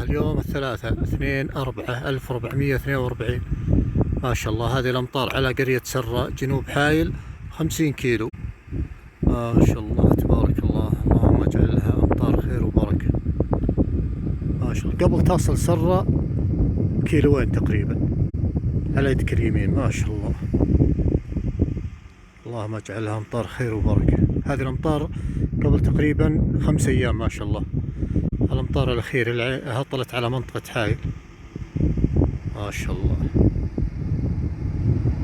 اليوم الثلاثاء 2/4/1442. ما شاء الله. هذه الأمطار على قرية سرة جنوب حايل 50 كيلو. ما شاء الله تبارك الله. اللهم اجعلها أمطار خير وبركة. ما شاء الله. قبل تصل سرة كيلوين تقريبا على يدك اليمين. ما شاء الله. اللهم اجعلها أمطار خير وبركة. هذه الأمطار قبل تقريبا 5 أيام. ما شاء الله. الأمطار الأخيرة اللي هطلت على منطقة حايل. ما شاء الله.